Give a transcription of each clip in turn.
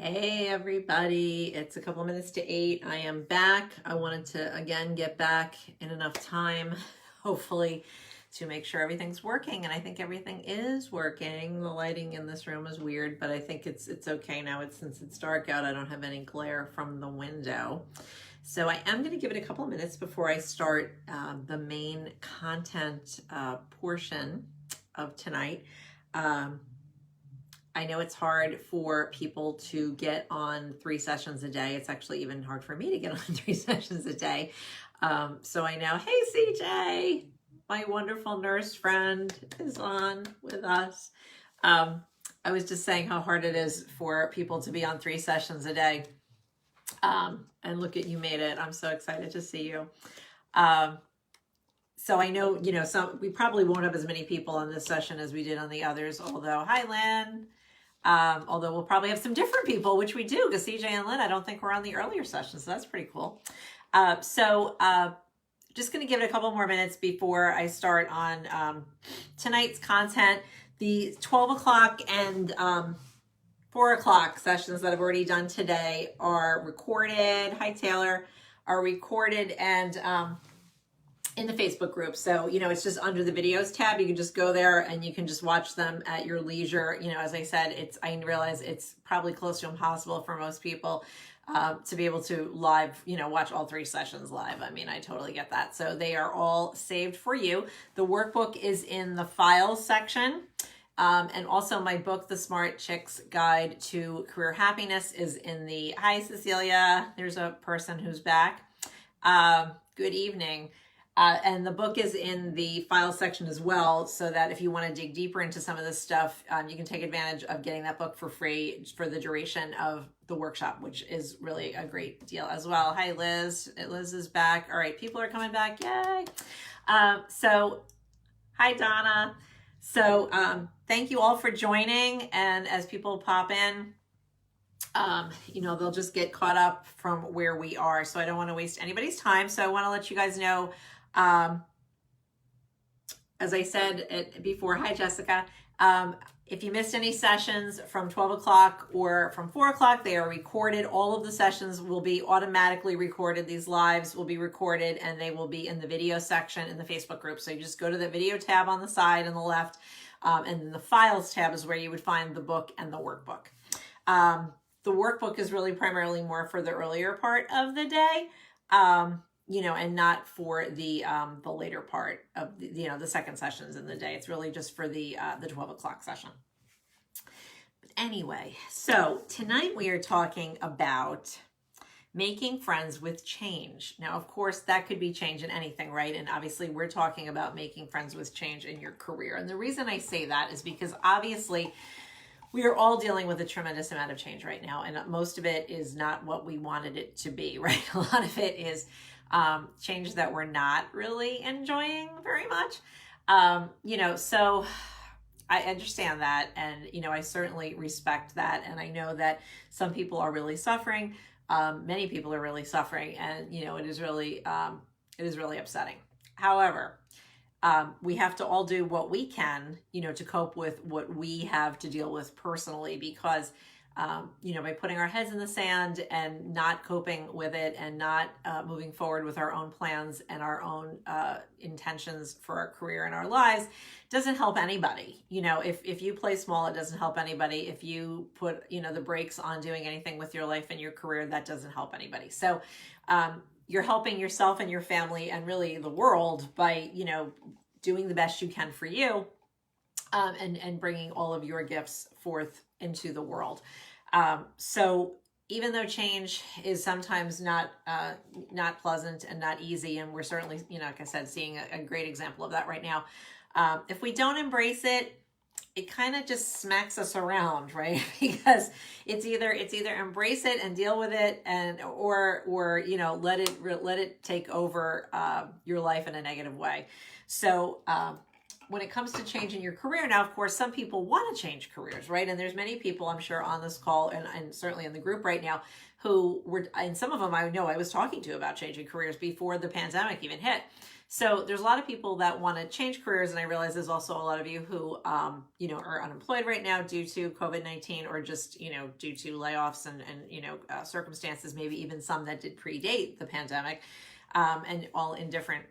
Hey everybody, it's a couple minutes to 8. I am back. I wanted to again get back in enough time, hopefully, to make sure everything's working, and I think everything is working. The lighting in this room is weird, but I think it's okay now. Since it's dark out, I don't have any glare from the window. So I am going to give it a couple of minutes before I start the main content portion of tonight. I know it's hard for people to get on 3 sessions a day. It's actually even hard for me to get on 3 sessions a day. So I know, hey CJ, my wonderful nurse friend is on with us. I was just saying how hard it is for people to be on 3 sessions a day. And look at you made it. I'm so excited to see you. So I know, we probably won't have as many people on this session as we did on the others, although, hi Lynn. Although we'll probably have some different people, which we do, because CJ and Lynn, I don't think we're on the earlier sessions, so that's pretty cool. Just going to give it a couple more minutes before I start on tonight's content. The 12 o'clock and 4 o'clock sessions that I've already done today are recorded. Hi, Taylor. Are recorded and in the Facebook group. So, it's just under the videos tab. You can just go there and you can just watch them at your leisure. As I said, I realize it's probably close to impossible for most people to be able to live, watch all 3 sessions live. I mean, I totally get that. So they are all saved for you. The workbook is in the files section. And also my book, The Smart Chicks Guide to Career Happiness, is in the, hi Cecilia, there's a person who's back. Good evening. And the book is in the file section as well, so that if you want to dig deeper into some of this stuff, you can take advantage of getting that book for free for the duration of the workshop, which is really a great deal as well. Hi, Liz. Liz is back. All right, people are coming back. Yay. Hi, Donna. So thank you all for joining. And as people pop in, they'll just get caught up from where we are. So I don't want to waste anybody's time. So I want to let you guys know, as I said before, hi Jessica, if you missed any sessions from 12 o'clock or from 4 o'clock, they are recorded. All of the sessions will be automatically recorded. These lives will be recorded and they will be in the video section in the Facebook group. So you just go to the video tab on the side on the left, and then the files tab is where you would find the book and the workbook. The workbook is really primarily more for the earlier part of the day, and not for the later part of the second sessions in the day. It's really just for the 12 o'clock session. But anyway, so tonight we are talking about making friends with change. Now, of course, that could be change in anything, right? And obviously we're talking about making friends with change in your career. And the reason I say that is because obviously we are all dealing with a tremendous amount of change right now. And most of it is not what we wanted it to be, right? A lot of it is change that we're not really enjoying very much. So I understand that. And, I certainly respect that. And I know that some people are really suffering. Many people are really suffering. And, it is really upsetting. However, we have to all do what we can, to cope with what we have to deal with personally, because, by putting our heads in the sand and not coping with it and not moving forward with our own plans and our own intentions for our career and our lives doesn't help anybody. If you play small, it doesn't help anybody. If you put, the brakes on doing anything with your life and your career, that doesn't help anybody. So, you're helping yourself and your family and really the world by, doing the best you can for you, and bringing all of your gifts forth into the world. So even though change is sometimes not pleasant and not easy, and we're certainly, like I said, seeing a great example of that right now, if we don't embrace it, it kind of just smacks us around, right? Because it's either embrace it and deal with it, or let it take over your life in a negative way. So when it comes to changing your career, now, of course, some people want to change careers, right? And there's many people, I'm sure, on this call and certainly in the group right now who were, and some of them I know I was talking to about changing careers before the pandemic even hit. So there's a lot of people that want to change careers, and I realize there's also a lot of you who, are unemployed right now due to COVID-19 or just, due to layoffs and circumstances, maybe even some that did predate the pandemic, and all in different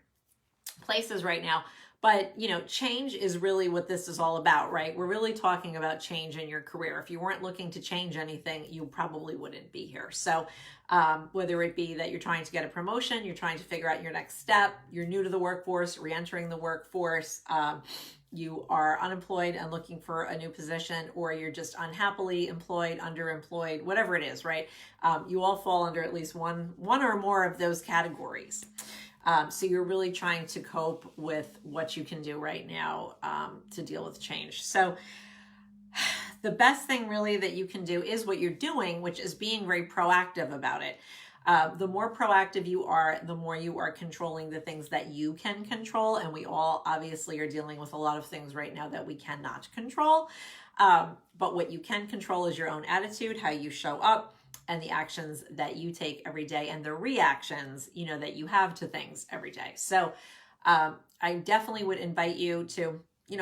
places right now. But, change is really what this is all about, right? We're really talking about change in your career. If you weren't looking to change anything, you probably wouldn't be here. So whether it be that you're trying to get a promotion, you're trying to figure out your next step, you're new to the workforce, re-entering the workforce, you are unemployed and looking for a new position, or you're just unhappily employed, underemployed, whatever it is, right? You all fall under at least one or more of those categories. So you're really trying to cope with what you can do right now to deal with change. So the best thing really that you can do is what you're doing, which is being very proactive about it. The more proactive you are, the more you are controlling the things that you can control. And we all obviously are dealing with a lot of things right now that we cannot control. But what you can control is your own attitude, how you show up, and the actions that you take every day and the reactions, that you have to things every day. So I definitely would invite you to,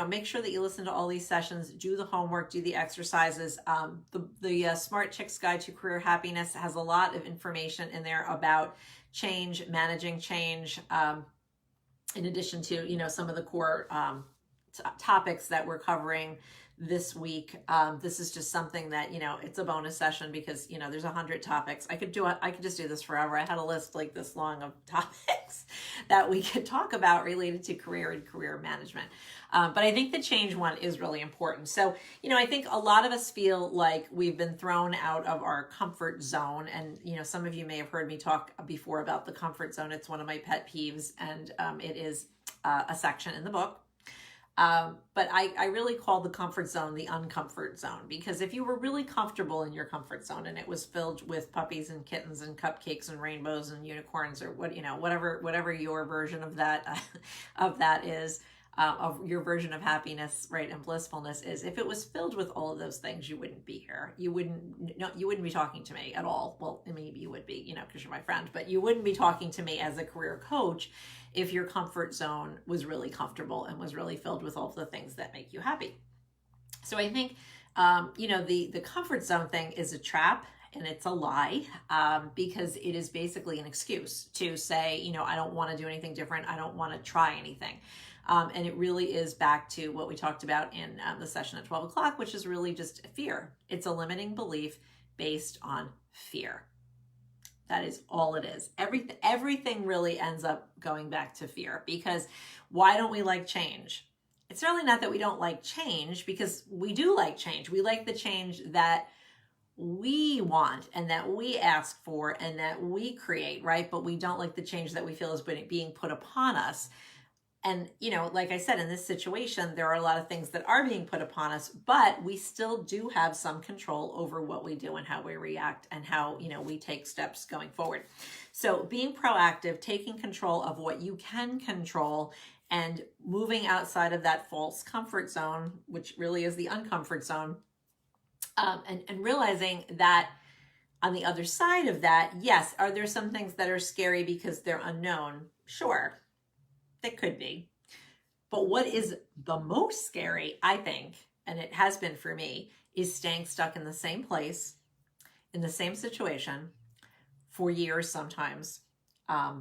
make sure that you listen to all these sessions, do the homework, do the exercises. The Smart Chicks Guide to Career Happiness has a lot of information in there about change, managing change, in addition to, some of the core topics that we're covering this week. This is just something that, it's a bonus session because, there's 100 topics. I could just do this forever. I had a list like this long of topics that we could talk about related to career and career management. But I think the change one is really important. So, I think a lot of us feel like we've been thrown out of our comfort zone. And, some of you may have heard me talk before about the comfort zone. It's one of my pet peeves, and it is a section in the book. But I really call the comfort zone the uncomfort zone, because if you were really comfortable in your comfort zone and it was filled with puppies and kittens and cupcakes and rainbows and unicorns or whatever your version of that is, of your version of happiness, right, and blissfulness is, if it was filled with all of those things, you wouldn't be here. You wouldn't be talking to me at all. Well, maybe you would be, because you're my friend, but you wouldn't be talking to me as a career coach if your comfort zone was really comfortable and was really filled with all of the things that make you happy. So I think, the comfort zone thing is a trap. And it's a lie, because it is basically an excuse to say, I don't want to do anything different. I don't want to try anything. And it really is back to what we talked about in the session at 12 o'clock, which is really just fear. It's a limiting belief based on fear. That is all it is. Everything really ends up going back to fear, because why don't we like change? It's really not that we don't like change, because we do like change. We like the change that we want and that we ask for and that we create, right? But we don't like the change that we feel is being put upon us. And, like I said, in this situation, there are a lot of things that are being put upon us, but we still do have some control over what we do and how we react and how, we take steps going forward. So being proactive, taking control of what you can control, and moving outside of that false comfort zone, which really is the uncomfort zone, and realizing that on the other side of that, yes, are there some things that are scary because they're unknown? Sure. It could be. But what is the most scary, I think, and it has been for me, is staying stuck in the same place, in the same situation for years sometimes,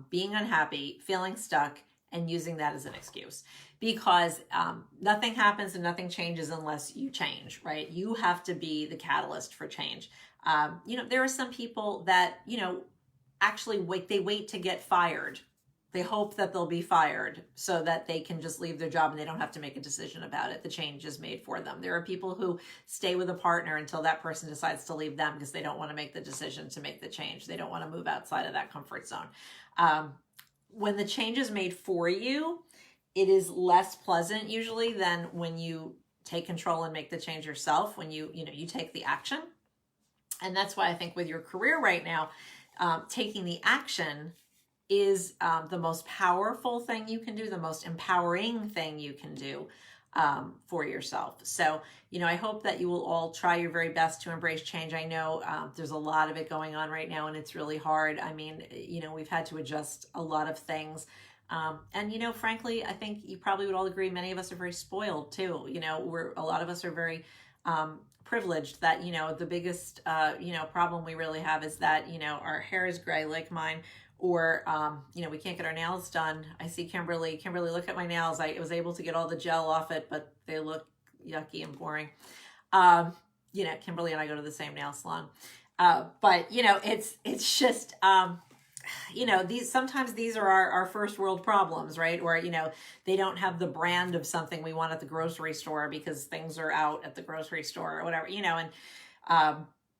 being unhappy, feeling stuck, and using that as an excuse. Because nothing happens and nothing changes unless you change, right? You have to be the catalyst for change. There are some people that, actually wait to get fired. They hope that they'll be fired so that they can just leave their job and they don't have to make a decision about it. The change is made for them. There are people who stay with a partner until that person decides to leave them because they don't want to make the decision to make the change. They don't want to move outside of that comfort zone. When the change is made for you, it is less pleasant usually than when you take control and make the change yourself, when you take the action. And that's why I think with your career right now, taking the action is the most powerful thing you can do, the most empowering thing you can do. for yourself. So, I hope that you will all try your very best to embrace change. I know there's a lot of it going on right now, and it's really hard. I mean, we've had to adjust a lot of things. And frankly, I think you probably would all agree, many of us are very spoiled too. A lot of us are very privileged that, the biggest, problem we really have is that, our hair is gray like mine, or, we can't get our nails done. I see Kimberly, look at my nails. I was able to get all the gel off it, but they look yucky and boring. Kimberly and I go to the same nail salon. But it's just, sometimes these are our first world problems, right? Or, they don't have the brand of something we want at the grocery store because things are out at the grocery store or whatever, and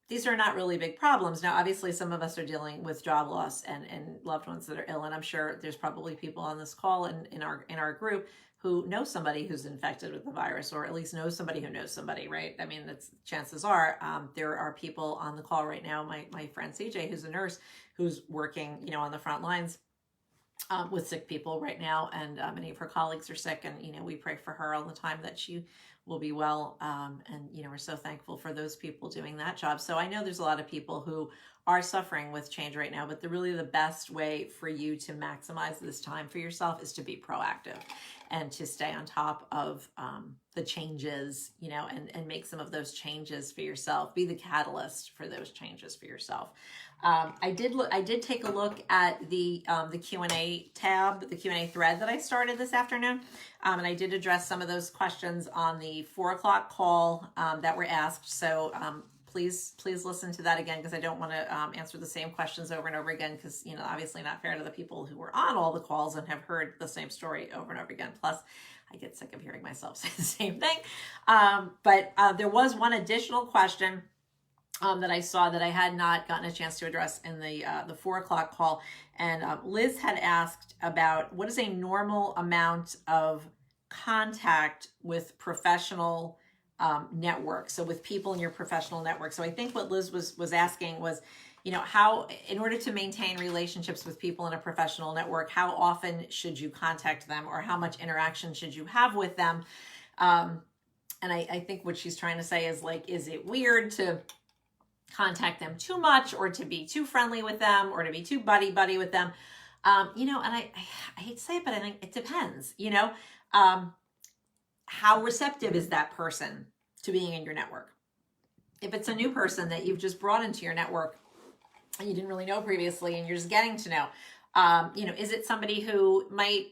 these are not really big problems. Now, obviously, some of us are dealing with job loss and loved ones that are ill, and I'm sure there's probably people on this call and in our group who know somebody who's infected with the virus, or at least knows somebody who knows somebody, right? I mean, chances are there are people on the call right now. My friend CJ, who's a nurse, who's working, on the front lines with sick people right now, and many of her colleagues are sick, and we pray for her all the time that she will be well, and we're so thankful for those people doing that job. So I know there's a lot of people who are suffering with change right now, but really the best way for you to maximize this time for yourself is to be proactive and to stay on top of the changes, and make some of those changes for yourself. Be the catalyst for those changes for yourself. I did take a look at the Q&A tab, the Q&A thread that I started this afternoon, and I did address some of those questions on the 4 o'clock call that were asked. So please listen to that again, because I don't want to answer the same questions over and over again, because obviously not fair to the people who were on all the calls and have heard the same story over and over again. Plus, I get sick of hearing myself say the same thing. But there was one additional question that I saw that I had not gotten a chance to address in the 4 o'clock call. And Liz had asked about what is a normal amount of contact with professional network. So with people in your professional network. So I think what Liz was asking was, how, in order to maintain relationships with people in a professional network, how often should you contact them, or how much interaction should you have with them? And I think what she's trying to say is, like, is it weird to contact them too much, or to be too friendly with them, or to be too buddy with them? And I hate to say it, but I think it depends, how receptive is that person to being in your network? If it's a new person that you've just brought into your network and you didn't really know previously, and you're just getting to know, is it somebody who might,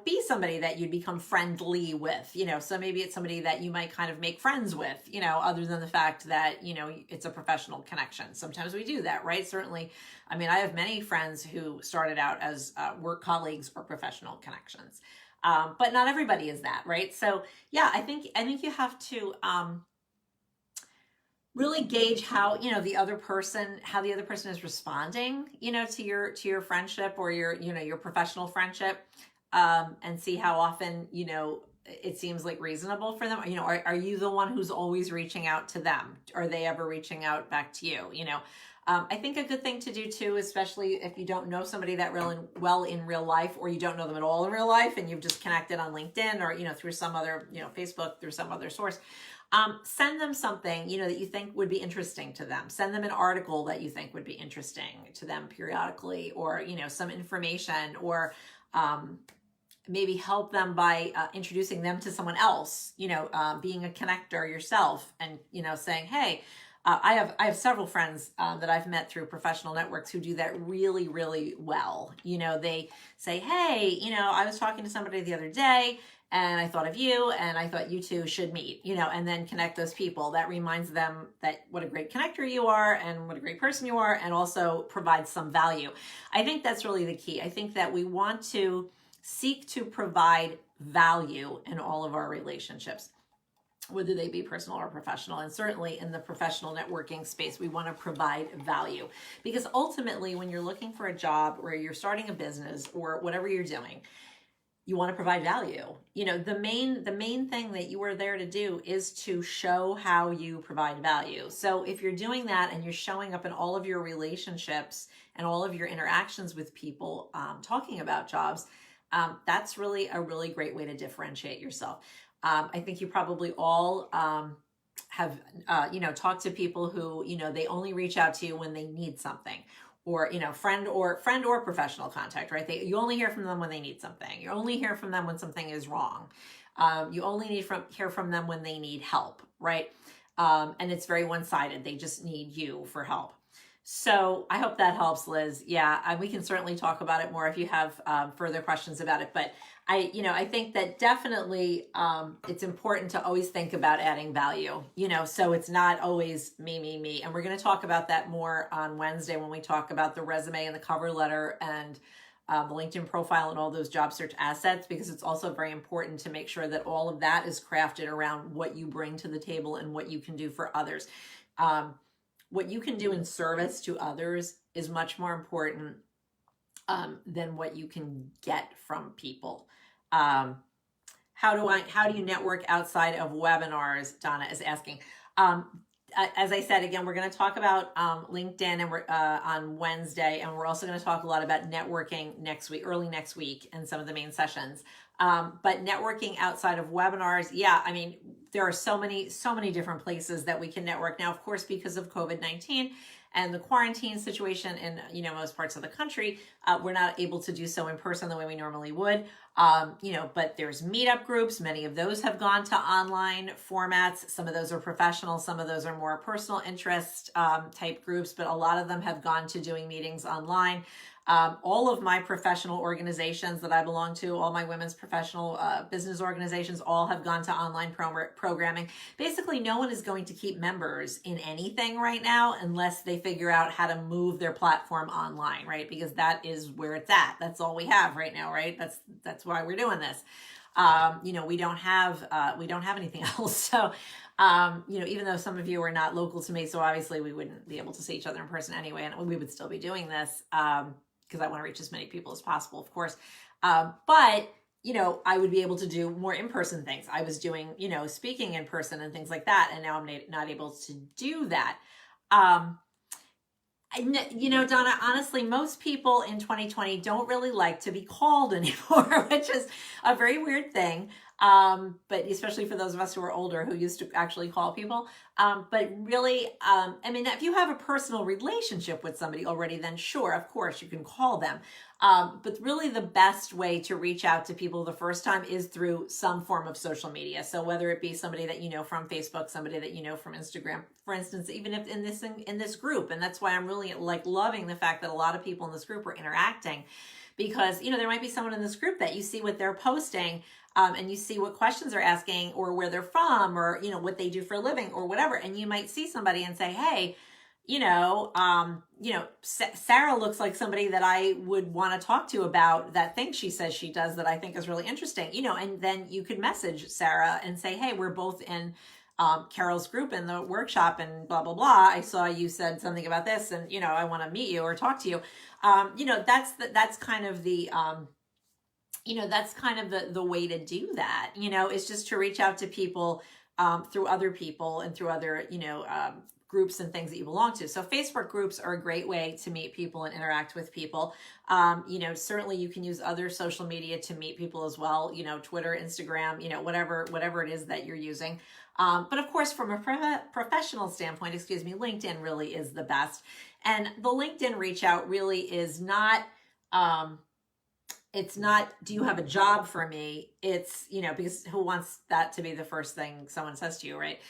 be somebody that you'd become friendly with, so maybe it's somebody that you might kind of make friends with, other than the fact that, it's a professional connection. Sometimes we do that, right? Certainly. I mean, I have many friends who started out as work colleagues or professional connections. But not everybody is that, right? So yeah, I think you have to really gauge how the other person is responding, to your friendship, or your professional friendship, and see how often it seems like reasonable for them. Are you the one who's always reaching out to them? Are they ever reaching out back to you? I think a good thing to do too, especially if you don't know somebody that well in real life, or you don't know them at all in real life, and you've just connected on LinkedIn, or through some other Facebook, through some other source. Send them something that you think would be interesting to them. Send them an article that you think would be interesting to them periodically, or some information, or maybe help them by introducing them to someone else. Being a connector yourself, and saying, hey. I have several friends that I've met through professional networks who do that really, really well. They say, hey, I was talking to somebody the other day, and I thought of you, and I thought you two should meet, and then connect those people. That reminds them that what a great connector you are, and what a great person you are, and also provides some value. I think that's really the key. I think that we want to seek to provide value in all of our relationships, whether they be personal or professional. And certainly in the professional networking space, we want to provide value, because ultimately when you're looking for a job, or you're starting a business, or whatever you're doing, you want to provide value. The main thing that you are there to do is to show how you provide value. So if you're doing that, and you're showing up in all of your relationships and all of your interactions with people, talking about jobs, that's really a really great way to differentiate yourself. I think you probably all have, talked to people who, they only reach out to you when they need something, or, friend or professional contact, right? You only hear from them when they need something. You only hear from them when something is wrong. You only hear from them when they need help, right? And it's very one-sided. They just need you for help. So I hope that helps, Liz. Yeah, we can certainly talk about it more if you have further questions about it. But I think that definitely it's important to always think about adding value, so it's not always me. And we're going to talk about that more on Wednesday when we talk about the resume and the cover letter and the LinkedIn profile and all those job search assets, because it's also very important to make sure that all of that is crafted around what you bring to the table and what you can do for others. What you can do in service to others is much more important than what you can get from people. How do you network outside of webinars? Donna is asking. As I said, again, we're going to talk about LinkedIn and we're on Wednesday, and we're also going to talk a lot about networking next week, early next week, in some of the main sessions. But networking outside of webinars, there are so many different places that we can network now. Of course, because of COVID-19 and the quarantine situation in most parts of the country, we're not able to do so in person the way we normally would. But there's meetup groups. Many of those have gone to online formats. Some of those are professional. Some of those are more personal interest type groups, but a lot of them have gone to doing meetings online. All of my professional organizations that I belong to, all my women's professional business organizations, all have gone to online programming. Basically, no one is going to keep members in anything right now unless they figure out how to move their platform online, right? Because that is where it's at. That's all we have right now, right? That's why we're doing this. We don't have anything else. So, even though some of you are not local to me, so obviously we wouldn't be able to see each other in person anyway, and we would still be doing this. Because I want to reach as many people as possible, of course. But, I would be able to do more in-person things. I was doing, speaking in person and things like that. And now I'm not able to do that. Donna, honestly, most people in 2020 don't really like to be called anymore, which is a very weird thing. But especially for those of us who are older who used to actually call people. But really, if you have a personal relationship with somebody already, then sure, of course, you can call them. But really the best way to reach out to people the first time is through some form of social media. So whether it be somebody that you know from Facebook, somebody that you know from Instagram, for instance, even if in this group. And that's why I'm really loving the fact that a lot of people in this group are interacting, because, there might be someone in this group that you see what they're posting, and you see what questions they're asking or where they're from or, what they do for a living or whatever. And you might see somebody and say, hey, Sarah looks like somebody that I would want to talk to about that thing she says she does that I think is really interesting, and then you could message Sarah and say, hey, we're both in Carol's group in the workshop and blah, blah, blah. I saw you said something about this and, I want to meet you or talk to you. That's kind of the, that's kind of the way to do that, is just to reach out to people through other people and through other, groups and things that you belong to. So Facebook groups are a great way to meet people and interact with people. Certainly you can use other social media to meet people as well, Twitter, Instagram, whatever it is that you're using. But of course, from a professional standpoint, LinkedIn really is the best. And the LinkedIn reach out really is not, it's not, do you have a job for me? It's, because who wants that to be the first thing someone says to you, right?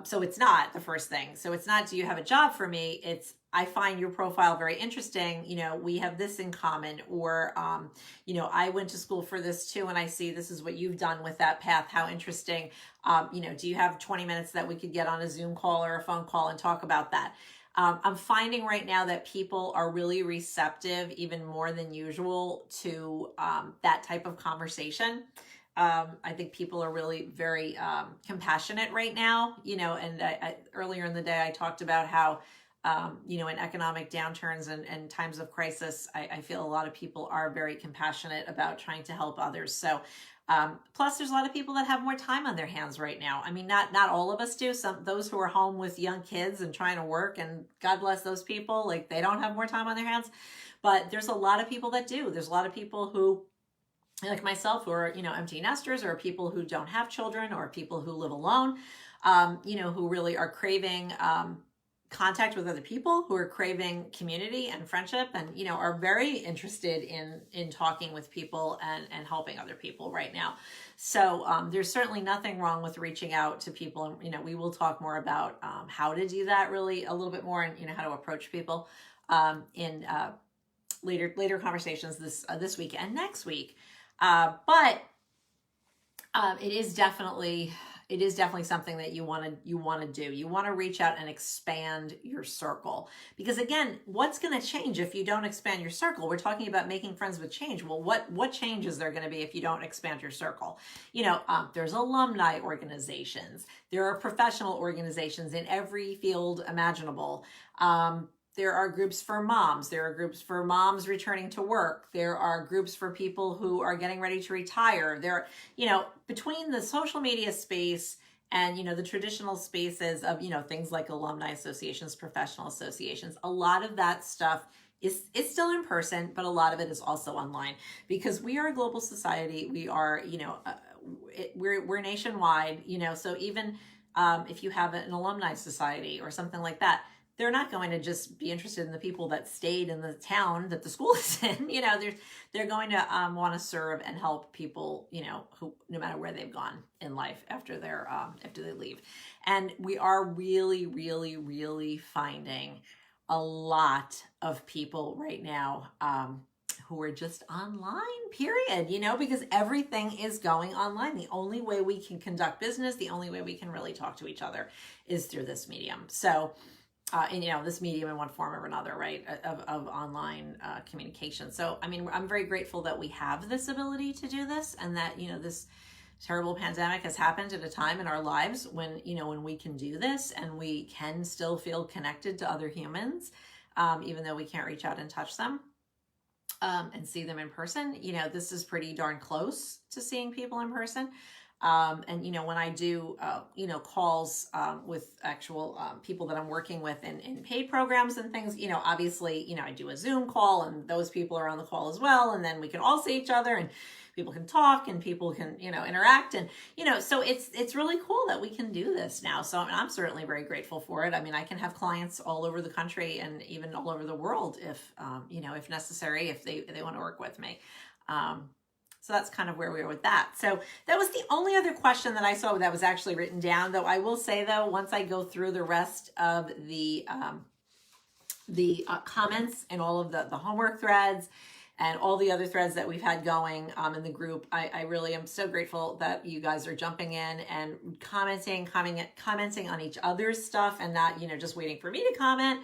So it's not the first thing. So it's not, do you have a job for me? It's, I find your profile very interesting. We have this in common, or, I went to school for this too, and I see this is what you've done with that path. How interesting. Do you have 20 minutes that we could get on a Zoom call or a phone call and talk about that? I'm finding right now that people are really receptive, even more than usual, to that type of conversation. I think people are really very compassionate right now, and I earlier in the day I talked about how, in economic downturns and times of crisis, I feel a lot of people are very compassionate about trying to help others. So plus there's a lot of people that have more time on their hands right now. Not all of us do. Those who are home with young kids and trying to work, and God bless those people, like they don't have more time on their hands, but there's a lot of people that do. There's a lot of people who like myself, who are, empty nesters, or people who don't have children, or people who live alone, who really are craving contact with other people, who are craving community and friendship, and are very interested in talking with people and helping other people right now. So there's certainly nothing wrong with reaching out to people, and we will talk more about how to do that really a little bit more, and how to approach people in later conversations this week and next week. But it is definitely something that you want to do. You want to reach out and expand your circle, because again, what's going to change if you don't expand your circle? We're talking about making friends with change. Well, what change is there going to be if you don't expand your circle? There's alumni organizations. There are professional organizations in every field imaginable. There are groups for moms. There are groups for moms returning to work. There are groups for people who are getting ready to retire. There, between the social media space and, the traditional spaces of, things like alumni associations, professional associations, a lot of that stuff it's still in person, but a lot of it is also online, because we are a global society. We are, we're nationwide, so even if you have an alumni society or something like that, they're not going to just be interested in the people that stayed in the town that the school is in. They're going to want to serve and help people, who, no matter where they've gone in life after they leave. And we are really, really, really finding a lot of people right now who are just online, period, because everything is going online. The only way we can conduct business, the only way we can really talk to each other is through this medium. So, this medium in one form or another, right, of online communication. So, I'm very grateful that we have this ability to do this, and that, this terrible pandemic has happened at a time in our lives when, when we can do this and we can still feel connected to other humans, even though we can't reach out and touch them and see them in person. This is pretty darn close to seeing people in person. And, when I do, calls with actual people that I'm working with in paid programs and things, obviously, I do a Zoom call, and those people are on the call as well. And then we can all see each other, and people can talk, and people can, interact. And, so it's really cool that we can do this now. So I'm certainly very grateful for it. I can have clients all over the country and even all over the world if necessary, if they want to work with me. So that's kind of where we are with that. So that was the only other question that I saw that was actually written down, though I will say, though, once I go through the rest of the comments and all of the homework threads and all the other threads that we've had going in the group, I really am so grateful that you guys are jumping in and commenting on each other's stuff, and not, just waiting for me to comment.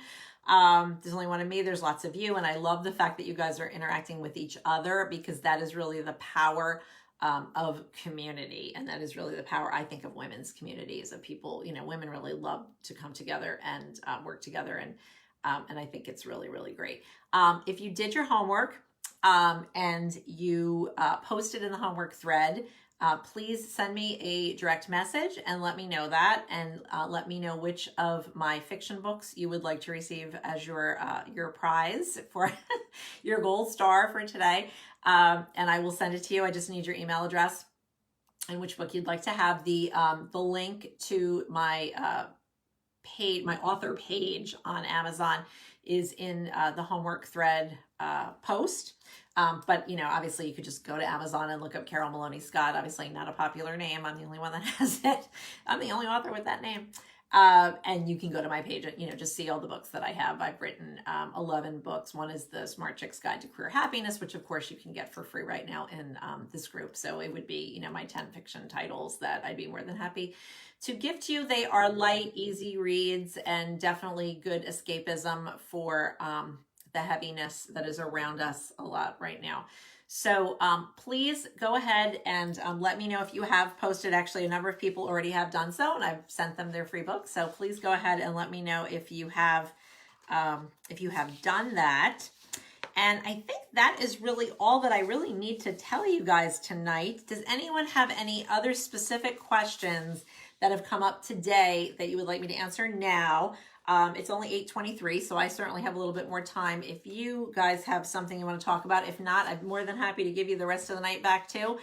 There's only one of me, there's lots of you, and I love the fact that you guys are interacting with each other, because that is really the power of community, and that is really the power, I think, of women's communities, of people. Women really love to come together and work together, and I think it's really, really great. If you did your homework and you posted in the homework thread, please send me a direct message and let me know that, and let me know which of my fiction books you would like to receive as your prize for your gold star for today. And I will send it to you. I just need your email address and which book you'd like to have. The link to my my author page on Amazon is in the homework thread post. But, obviously you could just go to Amazon and look up Carol Maloney Scott. Obviously not a popular name. I'm the only one that has it. I'm the only author with that name. And you can go to my page and, just see all the books that I have. I've written 11 books. One is the Smart Chick's Guide to Career Happiness, which of course you can get for free right now in this group. So it would be, my 10 fiction titles that I'd be more than happy to give to you. They are light, easy reads, and definitely good escapism for the heaviness that is around us a lot right now. So please go ahead and let me know if you have posted. Actually, a number of people already have done so, and I've sent them their free books. So please go ahead and let me know if you have done that. And I think that is really all that I really need to tell you guys tonight. Does anyone have any other specific questions that have come up today that you would like me to answer now. It's only 8:23, so I certainly have a little bit more time if you guys have something you want to talk about. If not, I'm more than happy to give you the rest of the night back too.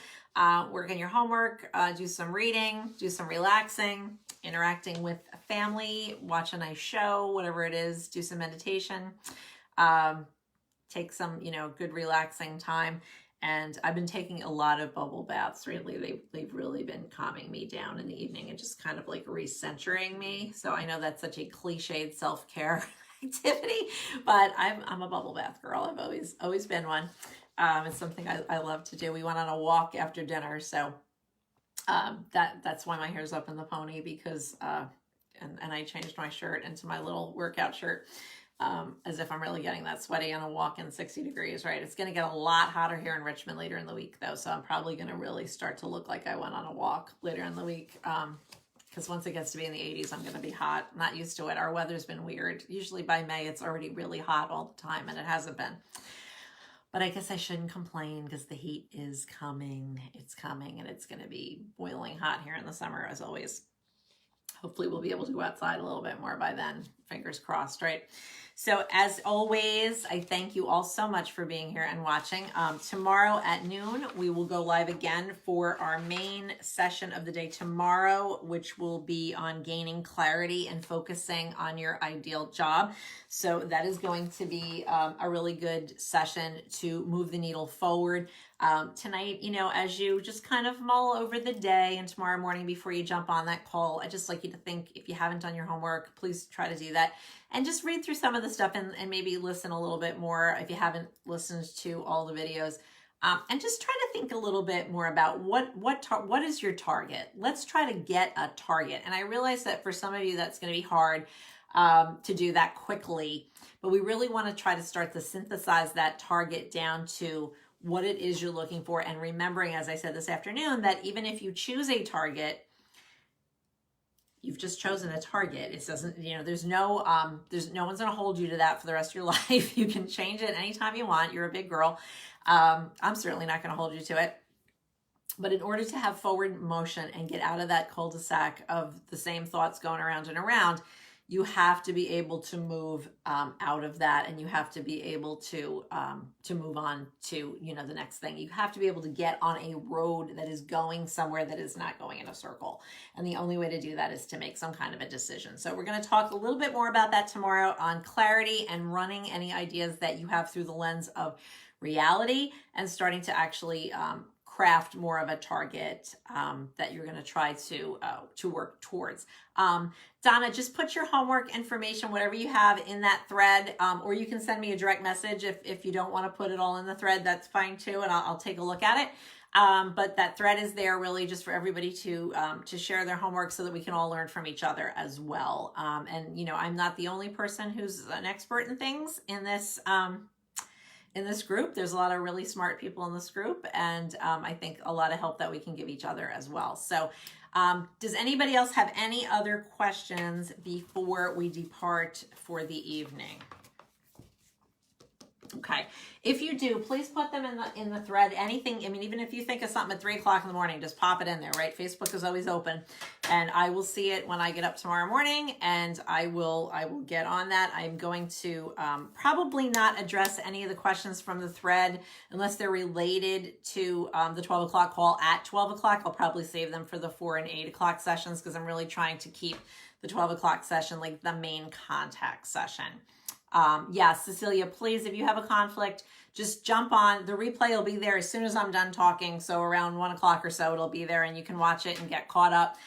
Work on your homework, do some reading, do some relaxing, interacting with a family, watch a nice show, whatever it is, do some meditation, take some, good relaxing time. And I've been taking a lot of bubble baths. Really, they've really been calming me down in the evening and just kind of like recentering me. So I know that's such a cliched self-care activity, but I'm a bubble bath girl. I've always been one. It's something I love to do. We went on a walk after dinner, so that's why my hair's up in the pony, because and I changed my shirt into my little workout shirt. As if I'm really getting that sweaty on a walk in 60 degrees, right? It's going to get a lot hotter here in Richmond later in the week, though, so I'm probably going to really start to look like I went on a walk later in the week, because once it gets to be in the 80s, I'm going to be hot. I'm not used to it. Our weather's been weird. Usually by May, it's already really hot all the time, and it hasn't been. But I guess I shouldn't complain, because the heat is coming. It's coming, and it's going to be boiling hot here in the summer, as always. Hopefully we'll be able to go outside a little bit more by then. Fingers crossed, right? So as always, I thank you all so much for being here and watching. Tomorrow at noon, we will go live again for our main session of the day tomorrow, which will be on gaining clarity and focusing on your ideal job. So that is going to be a really good session to move the needle forward. Tonight, as you just kind of mull over the day, and tomorrow morning before you jump on that call, I just like you to think, if you haven't done your homework, please try to do that. And just read through some of the stuff and maybe listen a little bit more if you haven't listened to all the videos. And just try to think a little bit more about what is your target. Let's try to get a target. And I realize that for some of you, that's going to be hard to do that quickly. But we really want to try to start to synthesize that target down to what it is you're looking for. And remembering, as I said this afternoon, that even if you choose a target, you've just chosen a target. It doesn't, there's no one's going to hold you to that for the rest of your life. You can change it anytime you want. You're a big girl. I'm certainly not going to hold you to it. But in order to have forward motion and get out of that cul-de-sac of the same thoughts going around and around, you have to be able to move out of that, and you have to be able to move on to the next thing. You have to be able to get on a road that is going somewhere that is not going in a circle, and the only way to do that is to make some kind of a decision. So we're going to talk a little bit more about that tomorrow on clarity and running any ideas that you have through the lens of reality, and starting to actually craft more of a target that you're going to try to work towards. Donna, just put your homework information, whatever you have, in that thread, or you can send me a direct message if you don't want to put it all in the thread. That's fine too, and I'll take a look at it. But that thread is there really just for everybody to share their homework so that we can all learn from each other as well. And I'm not the only person who's an expert in things in this group. There's a lot of really smart people in this group, and I think a lot of help that we can give each other as well. So does anybody else have any other questions before we depart for the evening? Okay. If you do, please put them in the thread. Anything, even if you think of something at 3 o'clock in the morning, just pop it in there, right? Facebook is always open, and I will see it when I get up tomorrow morning, and I will get on that. I'm going to probably not address any of the questions from the thread unless they're related to the 12 o'clock call at 12 o'clock. I'll probably save them for the 4 and 8 o'clock sessions, because I'm really trying to keep the 12 o'clock session like the main contact session. Yes, Cecilia, please, if you have a conflict, just jump on. The replay will be there as soon as I'm done talking. So around 1 o'clock or so, it'll be there, and you can watch it and get caught up.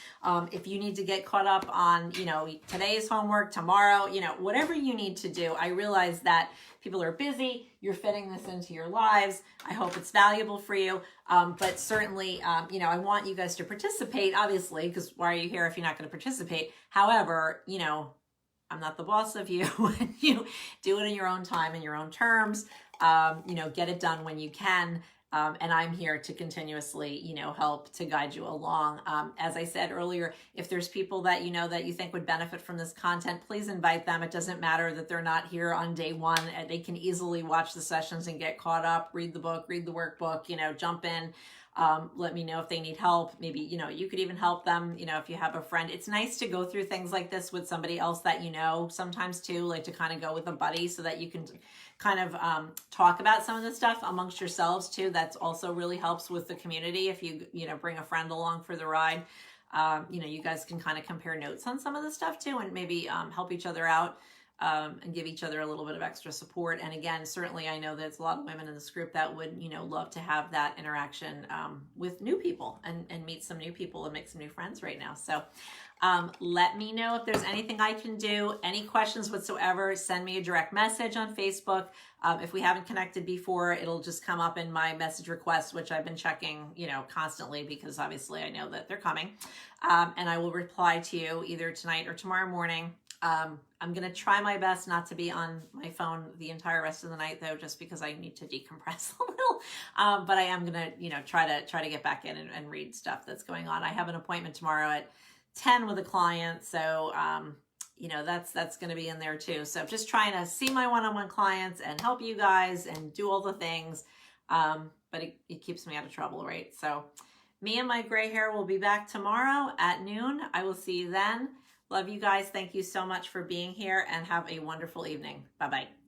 If you need to get caught up on, today's homework, tomorrow, whatever you need to do. I realize that people are busy. You're fitting this into your lives. I hope it's valuable for you. But certainly, I want you guys to participate, obviously, because why are you here if you're not going to participate? However, I'm not the boss of you. You do it in your own time, in your own terms. Get it done when you can. And I'm here to continuously, help to guide you along. As I said earlier, if there's people that that you think would benefit from this content, please invite them. It doesn't matter that they're not here on day one. They can easily watch the sessions and get caught up, read the book, read the workbook, jump in. Let me know if they need help. Maybe, you could even help them, if you have a friend. It's nice to go through things like this with somebody else that sometimes too, like to kind of go with a buddy so that you can kind of talk about some of the stuff amongst yourselves too. That's also really helps with the community if you, bring a friend along for the ride. You guys can kind of compare notes on some of the stuff too, and maybe help each other out. And give each other a little bit of extra support. And again, certainly I know there's a lot of women in this group that would, love to have that interaction with new people and meet some new people and make some new friends right now. So let me know if there's anything I can do, any questions whatsoever, send me a direct message on Facebook. If we haven't connected before, it'll just come up in my message requests, which I've been checking, constantly because obviously I know that they're coming. And I will reply to you either tonight or tomorrow morning. I'm going to try my best not to be on my phone the entire rest of the night though, just because I need to decompress a little. But I am going to try to get back in and read stuff that's going on. I have an appointment tomorrow at 10 with a client. So, that's going to be in there too. So just trying to see my one-on-one clients and help you guys and do all the things. But it keeps me out of trouble, right? So me and my gray hair will be back tomorrow at noon. I will see you then. Love you guys. Thank you so much for being here and have a wonderful evening. Bye-bye.